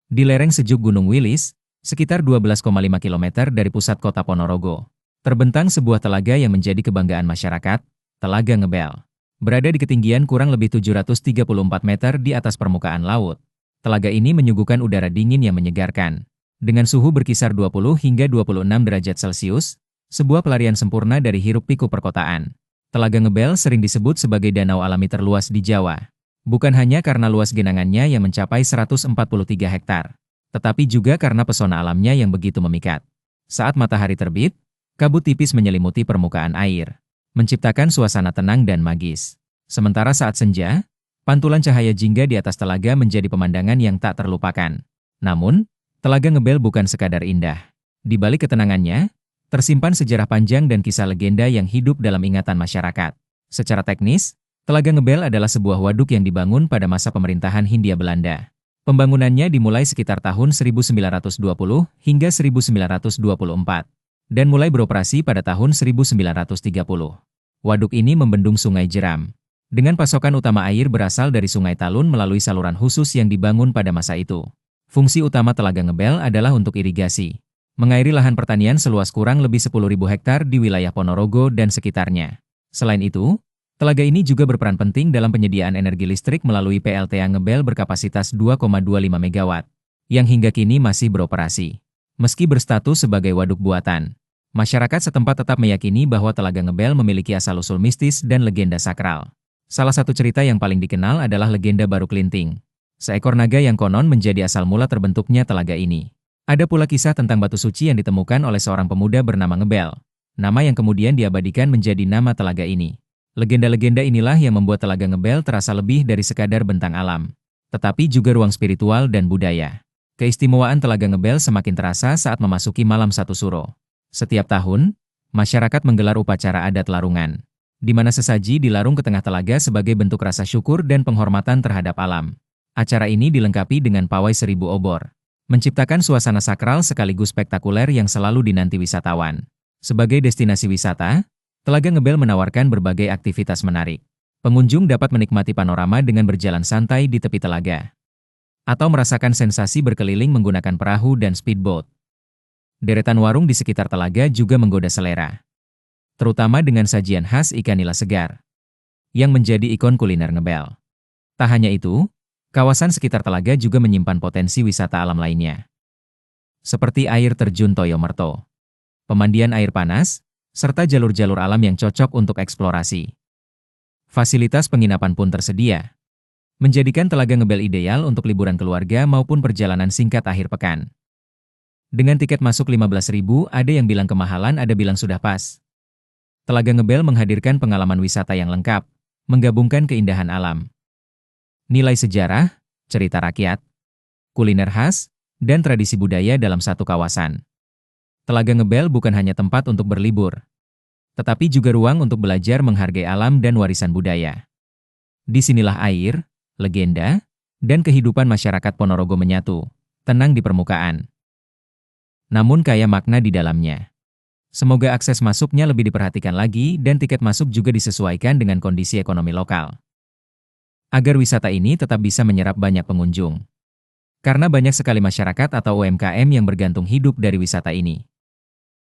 Di lereng sejuk Gunung Wilis, sekitar 12,5 km dari pusat kota Ponorogo, terbentang sebuah telaga yang menjadi kebanggaan masyarakat, Telaga Ngebel. Berada di ketinggian kurang lebih 734 meter di atas permukaan laut, telaga ini menyuguhkan udara dingin yang menyegarkan. Dengan suhu berkisar 20 hingga 26 derajat Celcius, sebuah pelarian sempurna dari hiruk-pikuk perkotaan. Telaga Ngebel sering disebut sebagai danau alami terluas di Jawa. Bukan hanya karena luas genangannya yang mencapai 143 hektar, tetapi juga karena pesona alamnya yang begitu memikat. Saat matahari terbit, kabut tipis menyelimuti permukaan air, menciptakan suasana tenang dan magis. Sementara saat senja, pantulan cahaya jingga di atas telaga menjadi pemandangan yang tak terlupakan. Namun, Telaga Ngebel bukan sekadar indah. Di balik ketenangannya, tersimpan sejarah panjang dan kisah legenda yang hidup dalam ingatan masyarakat. Secara teknis, Telaga Ngebel adalah sebuah waduk yang dibangun pada masa pemerintahan Hindia Belanda. Pembangunannya dimulai sekitar tahun 1920 hingga 1924, dan mulai beroperasi pada tahun 1930. Waduk ini membendung Sungai Jeram, dengan pasokan utama air berasal dari Sungai Talun melalui saluran khusus yang dibangun pada masa itu. Fungsi utama Telaga Ngebel adalah untuk irigasi, mengairi lahan pertanian seluas kurang lebih 10.000 hektar di wilayah Ponorogo dan sekitarnya. Selain itu, telaga ini juga berperan penting dalam penyediaan energi listrik melalui PLTA Ngebel berkapasitas 2,25 MW, yang hingga kini masih beroperasi. Meski berstatus sebagai waduk buatan, masyarakat setempat tetap meyakini bahwa Telaga Ngebel memiliki asal-usul mistis dan legenda sakral. Salah satu cerita yang paling dikenal adalah legenda Baru Klinting, seekor naga yang konon menjadi asal mula terbentuknya telaga ini. Ada pula kisah tentang batu suci yang ditemukan oleh seorang pemuda bernama Ngebel, nama yang kemudian diabadikan menjadi nama telaga ini. Legenda-legenda inilah yang membuat Telaga Ngebel terasa lebih dari sekadar bentang alam, tetapi juga ruang spiritual dan budaya. Keistimewaan Telaga Ngebel semakin terasa saat memasuki malam satu suro. Setiap tahun, masyarakat menggelar upacara adat larungan, di mana sesaji dilarung ke tengah telaga sebagai bentuk rasa syukur dan penghormatan terhadap alam. Acara ini dilengkapi dengan pawai 1000 obor, menciptakan suasana sakral sekaligus spektakuler yang selalu dinanti wisatawan. Sebagai destinasi wisata, Telaga Ngebel menawarkan berbagai aktivitas menarik. Pengunjung dapat menikmati panorama dengan berjalan santai di tepi telaga, atau merasakan sensasi berkeliling menggunakan perahu dan speedboat. Deretan warung di sekitar telaga juga menggoda selera, terutama dengan sajian khas ikan nila segar, yang menjadi ikon kuliner Ngebel. Tak hanya itu, kawasan sekitar telaga juga menyimpan potensi wisata alam lainnya, seperti air terjun Toyo Merto, pemandian air panas, serta jalur-jalur alam yang cocok untuk eksplorasi. Fasilitas penginapan pun tersedia, menjadikan Telaga Ngebel ideal untuk liburan keluarga maupun perjalanan singkat akhir pekan. Dengan tiket masuk 15.000, ada yang bilang kemahalan, ada bilang sudah pas. Telaga Ngebel menghadirkan pengalaman wisata yang lengkap, menggabungkan keindahan alam, nilai sejarah, cerita rakyat, kuliner khas, dan tradisi budaya dalam satu kawasan. Telaga Ngebel bukan hanya tempat untuk berlibur, tetapi juga ruang untuk belajar menghargai alam dan warisan budaya. Disinilah air, legenda, dan kehidupan masyarakat Ponorogo menyatu, tenang di permukaan, namun kaya makna di dalamnya. Semoga akses masuknya lebih diperhatikan lagi dan tiket masuk juga disesuaikan dengan kondisi ekonomi lokal, agar wisata ini tetap bisa menyerap banyak pengunjung. Karena banyak sekali masyarakat atau UMKM yang bergantung hidup dari wisata ini.